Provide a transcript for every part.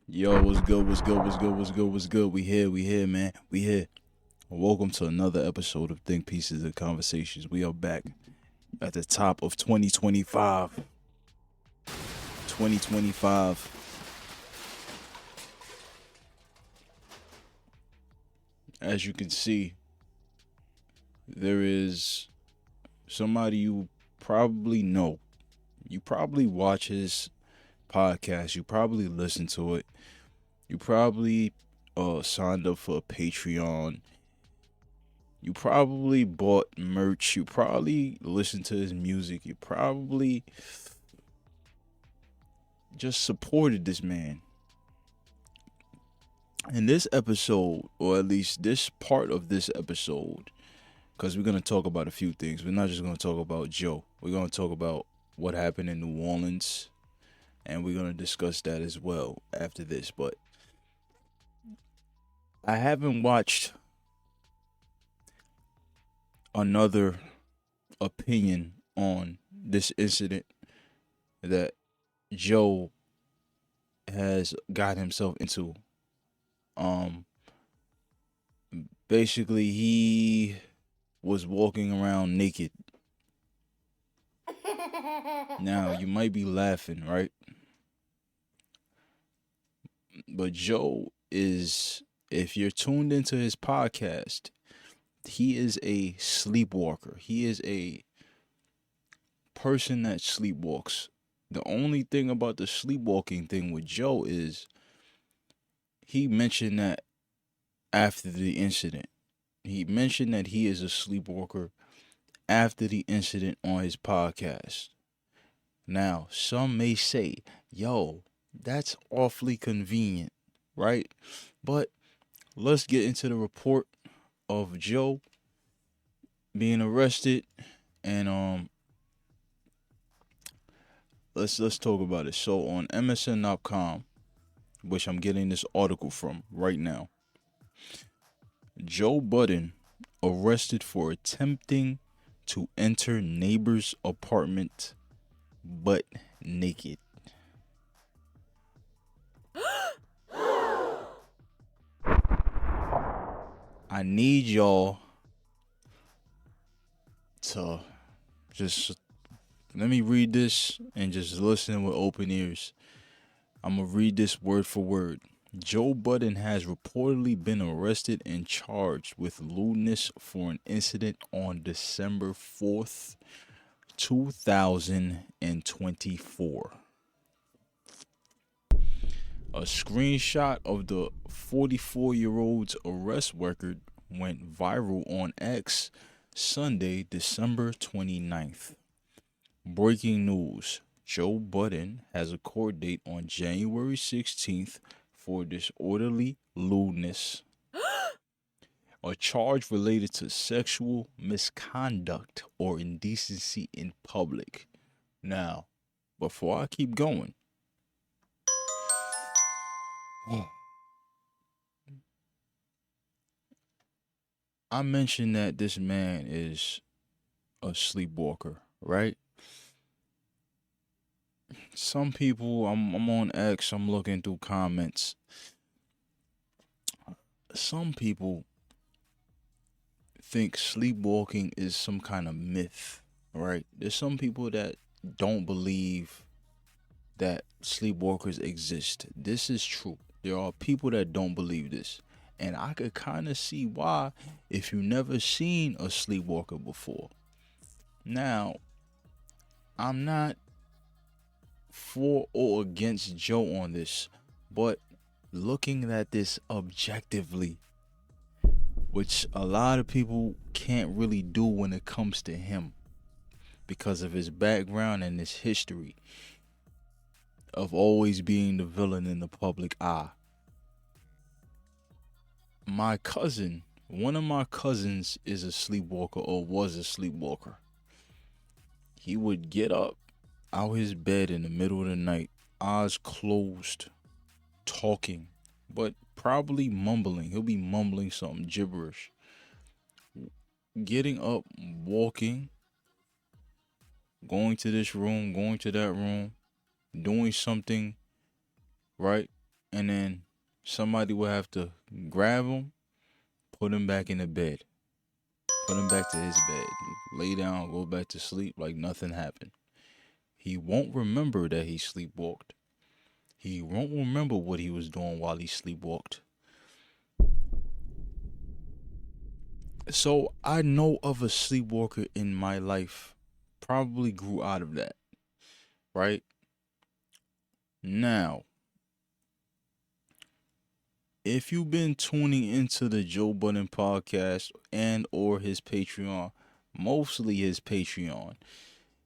Yo, what's good? What's good? What's good? What's good? What's good? We here, man. We here. Welcome to another episode of Think Pieces of Conversations. We are back at the top of 2025. 2025. As you can see, there is somebody you probably know. You probably watch his podcast. You probably listen to it. You probably signed up for a Patreon. You probably bought merch. You probably listened to his music. You probably just supported this man. In this episode, or at least this part of this episode, because we're going to talk about a few things. We're not just going to talk about Joe. We're going to talk about what happened in New Orleans, and we're going to discuss that as well after this. But I haven't watched another opinion on this incident that Joe has got himself into. Um Basically he was walking around naked. Now you might be laughing, right? But Joe is, if you're tuned into his podcast, he is a sleepwalker. He is a person that sleepwalks. The only thing about the sleepwalking thing with Joe is he mentioned that after the incident. He mentioned that he is a sleepwalker after the incident on his podcast. Now, some may say, yo, that's awfully convenient, right? But let's get into the report of Joe being arrested, and let's talk about it. So on MSN.com, which I'm getting this article from right now, Joe Budden arrested for attempting to enter neighbor's apartment butt naked. I need y'all to just let me read this and just listen with open ears. I'm going to read this word for word. Joe Budden has reportedly been arrested and charged with lewdness for an incident on December 4th, 2024. A screenshot of the 44-year-old's arrest record went viral on X Sunday, December 29th. Breaking news. Joe Budden has a court date on January 16th for disorderly lewdness, a charge related to sexual misconduct or indecency in public. Now, before I keep going, I mentioned that this man is a sleepwalker, right? Some people, I'm on X, I'm looking through comments. Some people think sleepwalking is some kind of myth, right? There's some people that don't believe that sleepwalkers exist. This is true. There are people that don't believe this. And I could kind of see why if you never seen a sleepwalker before. Now, I'm not for or against Joe on this, but looking at this objectively, which a lot of people can't really do when it comes to him because of his background and his history of always being the villain in the public eye. My cousin, one of my cousins is a sleepwalker or was a sleepwalker. He would get up out his bed in the middle of the night, eyes closed, talking, but probably mumbling. He'll be mumbling something gibberish. Getting up, walking, going to this room, going to that room, doing something, right? and then somebody would have to grab him, put him back in the bed, put him back to his bed, lay down, go back to sleep like nothing happened. He won't remember that he sleepwalked. He won't remember what he was doing while he sleepwalked. So I know of a sleepwalker in my life. Probably grew out of that. Right? Now, if you've been tuning into the Joe Budden podcast and or his Patreon, mostly his Patreon,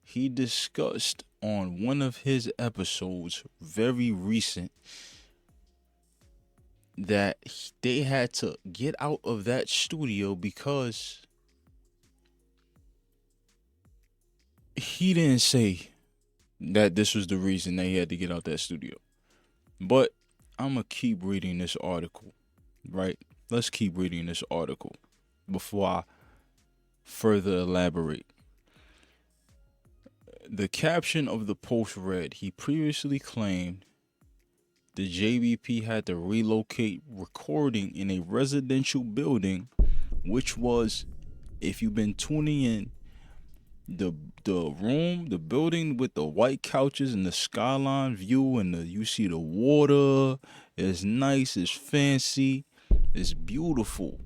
he discussed on one of his episodes, very recent, that they had to get out of that studio because he didn't say that this was the reason they had to get out that studio. But I'm going to keep reading this article, right? Let's keep reading this article before I further elaborate. The caption of the post read, he previously claimed the JBP had to relocate recording in a residential building, which was, if you've been tuning in, the building with the white couches and the skyline view, and you see the water. It's nice, it's fancy, it's beautiful,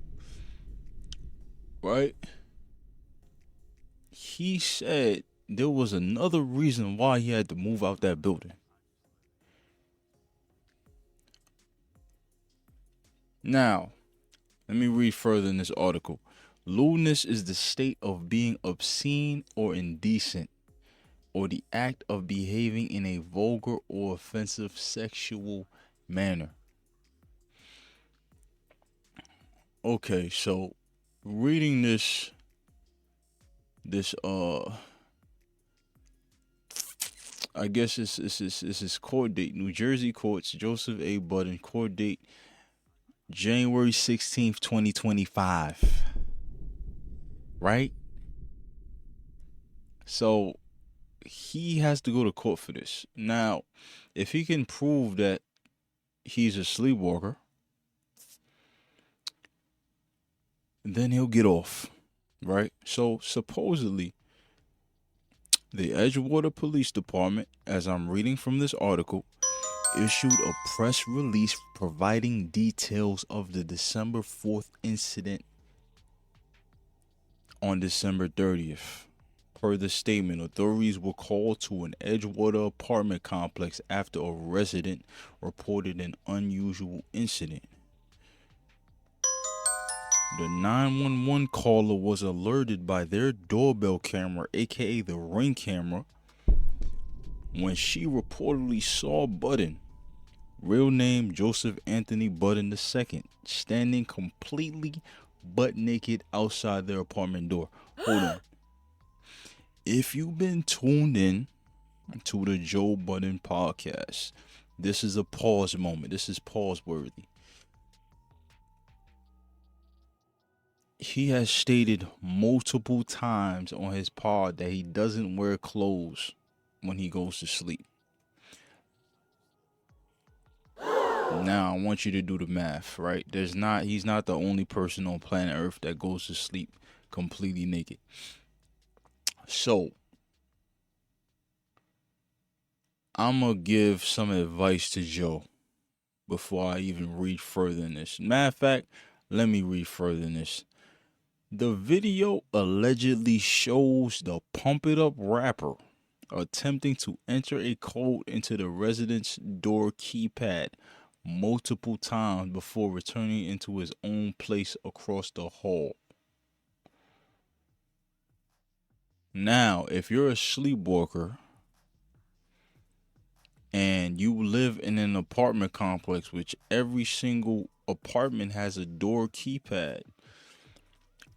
right? He said there was another reason why he had to move out that building. Now, let me read further in this article. Lewdness is the state of being obscene or indecent, or the act of behaving in a vulgar or offensive sexual manner. Okay, so reading this I guess it's his court date. New Jersey courts, Joseph A. Budden, court date January 16th, 2025. Right? So he has to go to court for this. Now, if he can prove that he's a sleepwalker, then he'll get off. Right? So supposedly, the Edgewater Police Department, as I'm reading from this article, issued a press release providing details of the December 4th incident on December 30th. Per the statement, authorities were called to an Edgewater apartment complex after a resident reported an unusual incident. The 911 caller was alerted by their doorbell camera, aka the Ring camera, when she reportedly saw Budden, real name Joseph Anthony Budden II, standing completely butt naked outside their apartment door. Hold on. If you've been tuned in to the Joe Budden podcast, this is a pause moment. This is pause worthy. He has stated multiple times on his pod that he doesn't wear clothes when he goes to sleep. Now I want you to do the math, right? He's not the only person on planet Earth that goes to sleep completely naked. So I'm gonna give some advice to Joe before I even read further in this. Matter of fact, let me read further in this. The video allegedly shows the Pump It Up rapper attempting to enter a code into the resident's door keypad multiple times before returning into his own place across the hall. Now, if you're a sleepwalker and you live in an apartment complex, which every single apartment has a door keypad,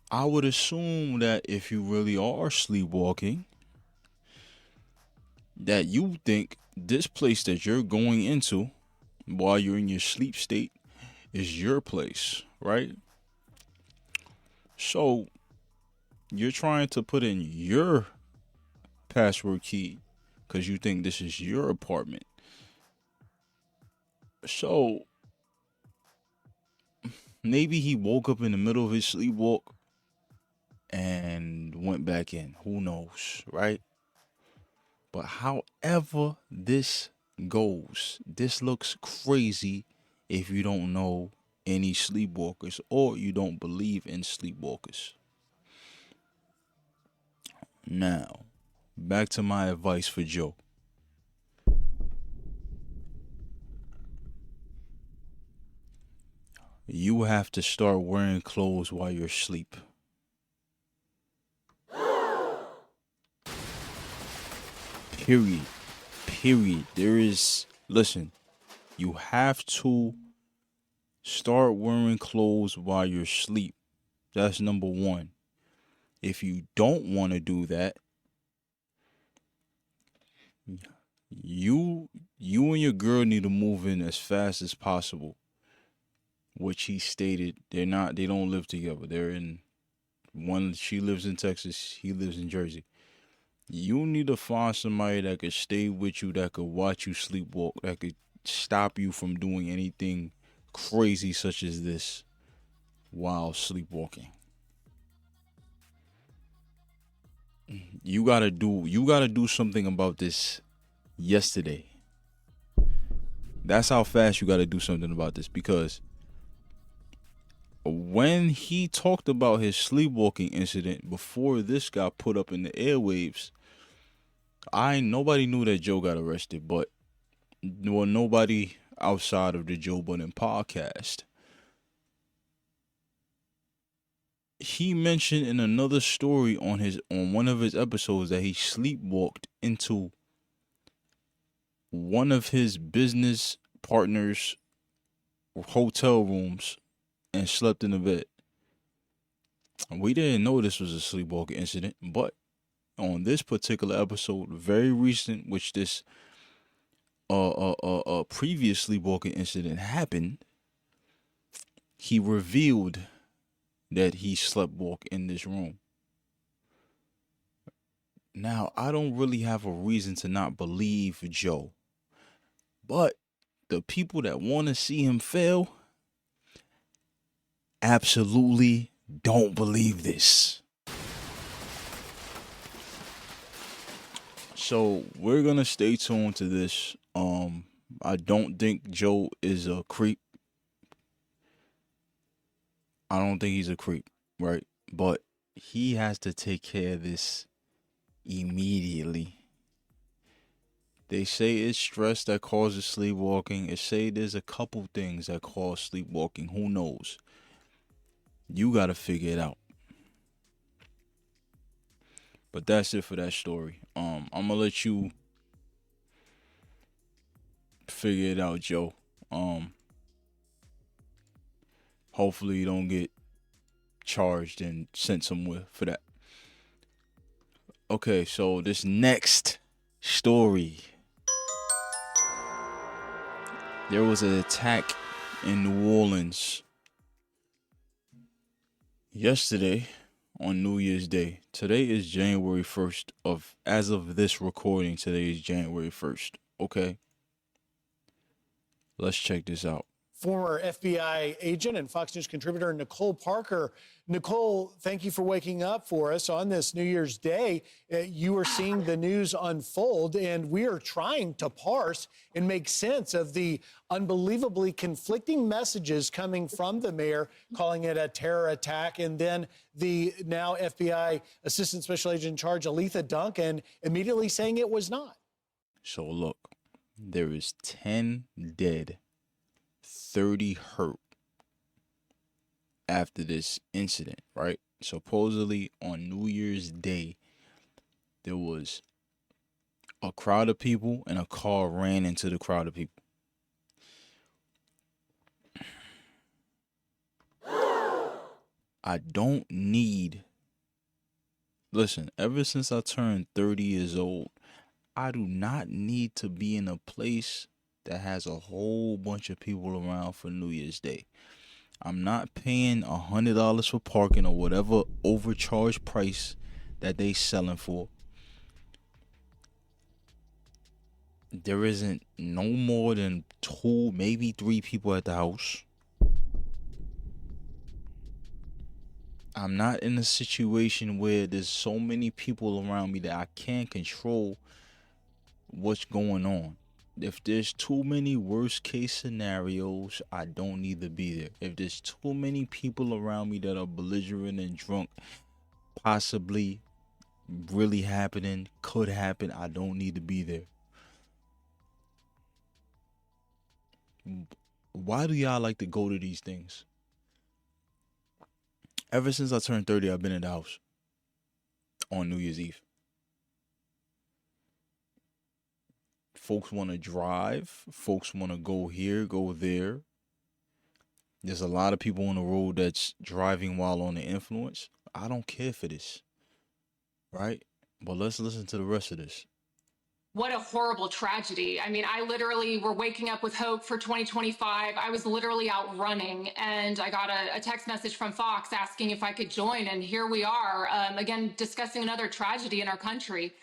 I would assume that if you really are sleepwalking, that you think this place that you're going into while you're in your sleep state is your place, right? So you're trying to put in your password key because you think this is your apartment. So maybe he woke up in the middle of his sleepwalk and went back in. Who knows, right? But however this goes, this looks crazy if you don't know any sleepwalkers or you don't believe in sleepwalkers. Now, back to my advice for Joe. You have to start wearing clothes while you're asleep. Period. Period. Listen, you have to start wearing clothes while you're asleep. That's number one. If you don't want to do that, you and your girl need to move in as fast as possible. Which he stated they don't live together. They're in one, she lives in Texas, he lives in Jersey. You need to find somebody that could stay with you, that could watch you sleepwalk, that could stop you from doing anything crazy such as this while sleepwalking. You gotta do something about this yesterday. That's how fast you gotta do something about this, because when he talked about his sleepwalking incident before this got put up in the airwaves, nobody knew that Joe got arrested, but nobody outside of the Joe Budden podcast. He mentioned in another story on one of his episodes that he sleepwalked into one of his business partners' hotel rooms and slept in the bed. We didn't know this was a sleepwalking incident, but on this particular episode, very recent, which this previous sleepwalking incident happened, he revealed that he sleptwalked in this room. Now, I don't really have a reason to not believe Joe, but the people that want to see him fail absolutely don't believe this. So we're gonna stay tuned to this. I don't think Joe is a creep. I don't think he's a creep, right? But he has to take care of this immediately. They say it's stress that causes sleepwalking. It say there's a couple things that cause sleepwalking. Who knows? You gotta figure it out. But that's it for that story. I'm gonna let you figure it out, Joe. Hopefully you don't get charged and sent somewhere for that. Okay, so this next story. There was an attack in New Orleans yesterday on New Year's Day. Today is January 1st as of this recording, today is January 1st. Okay. Let's check this out. Former FBI agent and Fox News contributor Nicole Parker. Nicole, thank you for waking up for us on this New Year's Day. You are seeing the news unfold, and we are trying to parse and make sense of the unbelievably conflicting messages coming from the mayor, calling it a terror attack, and then the now FBI Assistant Special Agent in Charge, Aletha Duncan, immediately saying it was not. So look, there is 10 dead, 30 hurt after this incident, right? Supposedly on New Year's Day, there was a crowd of people and a car ran into the crowd of people. I don't need, listen, ever since I turned 30 years old, I do not need to be in a place that has a whole bunch of people around for New Year's Day. I'm not paying $100 for parking or whatever overcharged price that they selling for. there isn't no more than 2, maybe 3 people at the house. I'm not in a situation where there's so many people around me that I can't control what's going on. If there's too many worst case scenarios, I don't need to be there. If there's too many people around me that are belligerent and drunk, possibly really happening, could happen, I don't need to be there. Why do y'all like to go to these things? Ever since I turned 30, I've been in the house on New Year's Eve. Folks want to drive. Folks want to go here, go there. There's a lot of people on the road that's driving while on the influence. I don't care for this, right? But let's listen to the rest of this. What a horrible tragedy. I mean, I literally were waking up with hope for 2025. I was literally out running, and I got a text message from Fox asking if I could join. And here we are, again, discussing another tragedy in our country.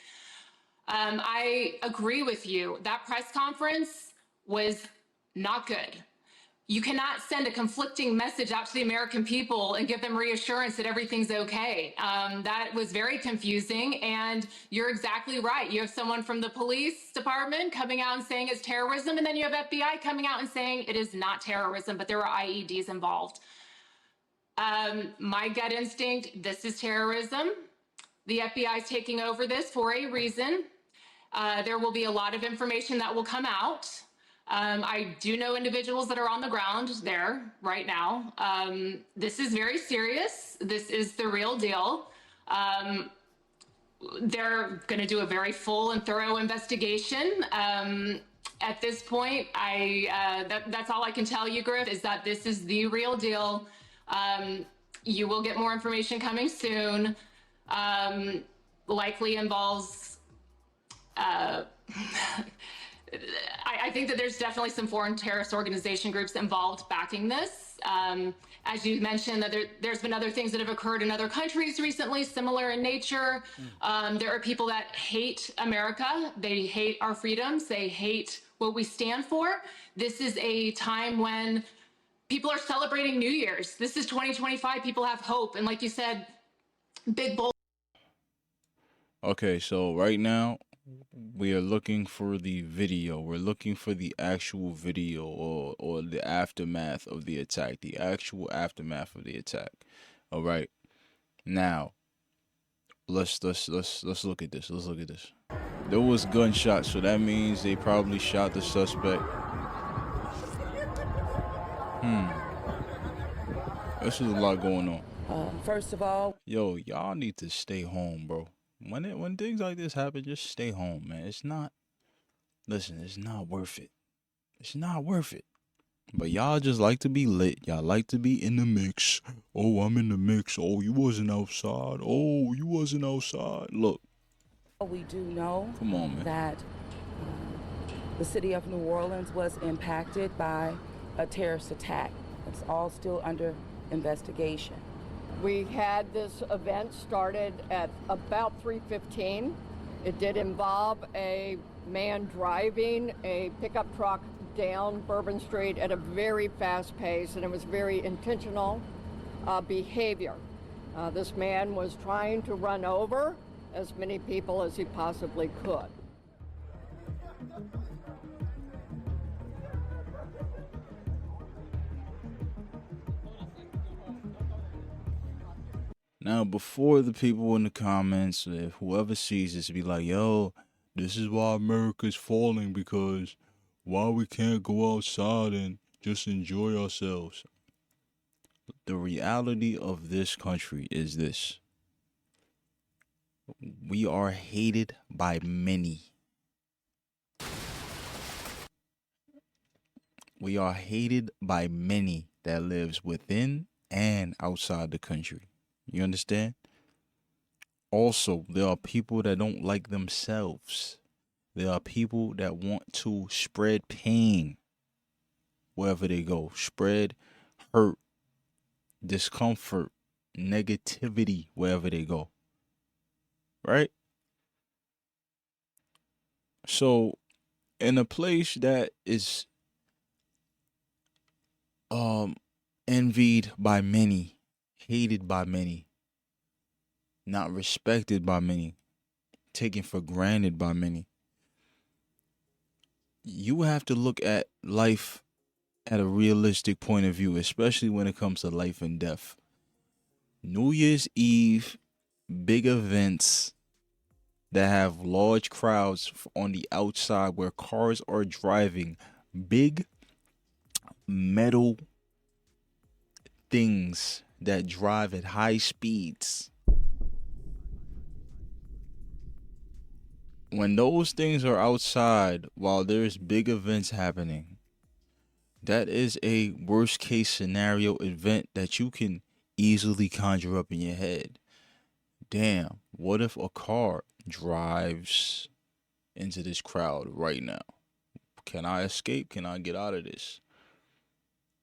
I agree with you. That press conference was not good. You cannot send a conflicting message out to the American people and give them reassurance that everything's okay. That was very confusing, and you're exactly right. You have someone from the police department coming out and saying it's terrorism, and then you have FBI coming out and saying it is not terrorism, but there were IEDs involved. My gut instinct, this is terrorism. The FBI is taking over this for a reason. There will be a lot of information that will come out. I do know individuals that are on the ground there right now. This is very serious. This is the real deal. They're going to do a very full and thorough investigation. At this point, that's all I can tell you, Griff, is that this is the real deal. You will get more information coming soon. Likely involves I think that there's definitely some foreign terrorist organization groups involved backing this. As you mentioned, that there's been other things that have occurred in other countries recently, similar in nature. There are people that hate America. They hate our freedoms. They hate what we stand for. This is a time when people are celebrating New Year's. This is 2025. People have hope. And like you said, big bold. Okay, so right now, we are looking for the video. We're looking for the actual video or the aftermath of the attack. The actual aftermath of the attack. All right. Now, let's look at this. Let's look at this. There was gunshots, so that means they probably shot the suspect. This is a lot going on. First of all, Yo, y'all need to stay home, bro. When things like this happen, just stay home, man. It's not worth it. It's not worth it. But y'all just like to be lit. Y'all like to be in the mix. Oh, I'm in the mix. Oh, you wasn't outside. Oh, you wasn't outside. Look. we do know Come on, man. that the city of New Orleans was impacted by a terrorist attack. It's all still under investigation. We had this event started at about 3:15. It did involve a man driving a pickup truck down Bourbon Street at a very fast pace, and it was very intentional behavior. This man was trying to run over as many people as he possibly could. Now, before the people in the comments, if whoever sees this, be like, yo, this is why America's falling, because why we can't go outside and just enjoy ourselves. The reality of this country is this. We are hated by many. We are hated by many that lives within and outside the country. You understand? Also, there are people that don't like themselves. There are people that want to spread pain wherever they go. Spread hurt, discomfort, negativity wherever they go. Right? So, in a place that is envied by many, hated by many, not respected by many, taken for granted by many. You have to look at life at a realistic point of view, especially when it comes to life and death. New Year's Eve, big events that have large crowds on the outside where cars are driving big metal things that drive at high speeds. When those things are outside while there's big events happening, that is a worst case scenario event that you can easily conjure up in your head. Damn, what if a car drives into this crowd right now? Can I escape? Can I get out of this?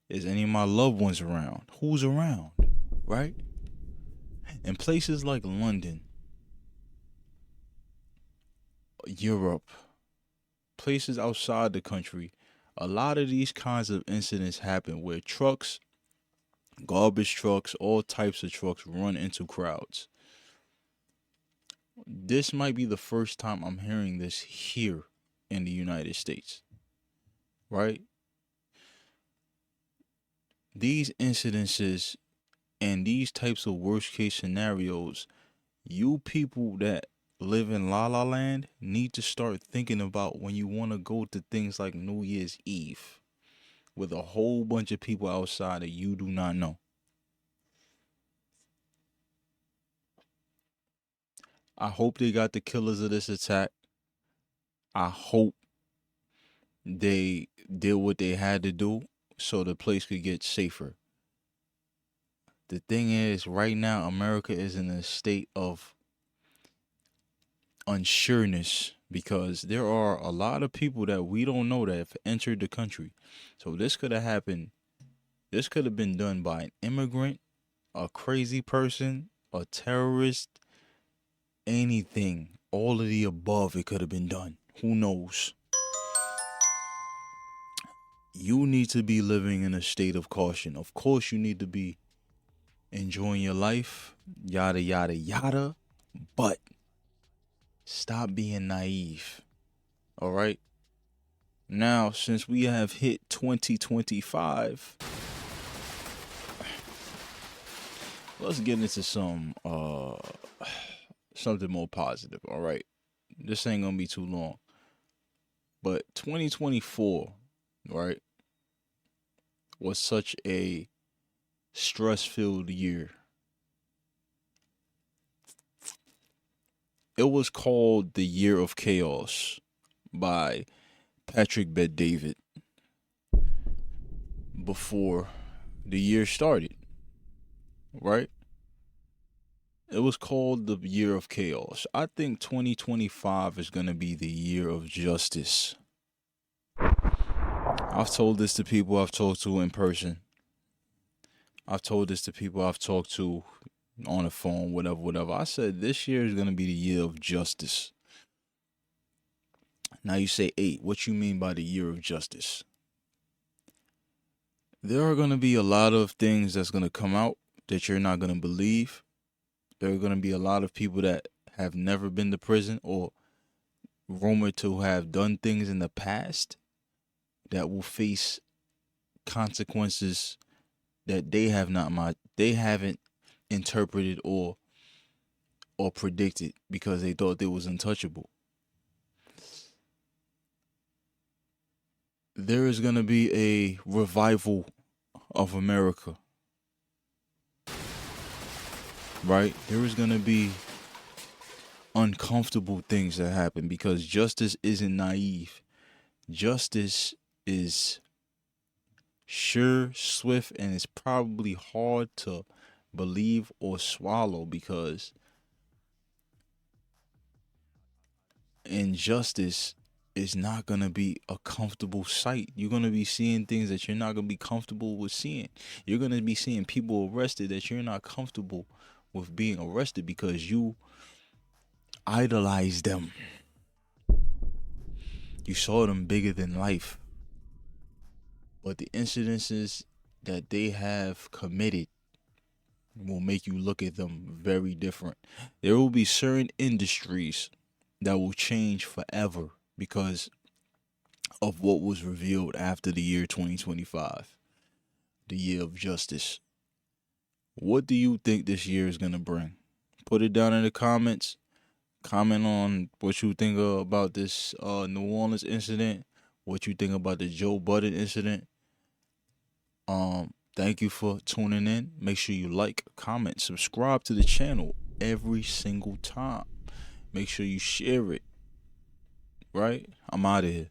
Is any of my loved ones around? Who's around? Right? In places like London, Europe, places outside the country, a lot of these kinds of incidents happen where trucks, garbage trucks, all types of trucks run into crowds. This might be the first time I'm hearing this here in the United States, right? These incidences and these types of worst case scenarios, you people that live in La La Land need to start thinking about when you want to go to things like New Year's Eve with a whole bunch of people outside that you do not know. I hope they got the killers of this attack. I hope they did what they had to do so the place could get safer. The thing is, right now, America is in a state of unsureness because there are a lot of people that we don't know that have entered the country. So this could have happened. This could have been done by an immigrant, a crazy person, a terrorist, anything. All of the above, it could have been done. Who knows? You need to be living in a state of caution. Of course, you need to be enjoying your life, yada, yada, yada. But stop being naive. All right? Now, since we have hit 2025, let's get into some something more positive. All right? This ain't gonna be too long. But 2024, right, was such a stress-filled year. It was called the Year of Chaos by Patrick Bet-David before the year started, right? It was called the Year of Chaos. I think 2025 is going to be the year of justice. I've told this to people I've talked to in person. I've told this to people I've talked to on the phone, whatever. I said this year is going to be the year of justice. Now you say, 8, what you mean by the year of justice? There are going to be a lot of things that's going to come out that you're not going to believe. There are going to be a lot of people that have never been to prison or rumored to have done things in the past that will face consequences that they haven't interpreted or predicted because they thought they was untouchable. There is going to be a revival of America. Right? There is going to be uncomfortable things that happen because justice isn't naive. Justice is sure, swift, and it's probably hard to believe or swallow because injustice is not going to be a comfortable sight. You're going to be seeing things that you're not going to be comfortable with seeing. You're going to be seeing people arrested that you're not comfortable with being arrested because you idolize them. You saw them bigger than life. But the incidences that they have committed will make you look at them very different. There will be certain industries that will change forever because of what was revealed after the year 2025, the year of justice. What do you think this year is going to bring? Put it down in the comments. Comment on what you think about this New Orleans incident, what you think about the Joe Budden incident. Thank you for tuning in. Make sure you like, comment, subscribe to the channel every single time. Make sure you share it. Right? I'm out of here.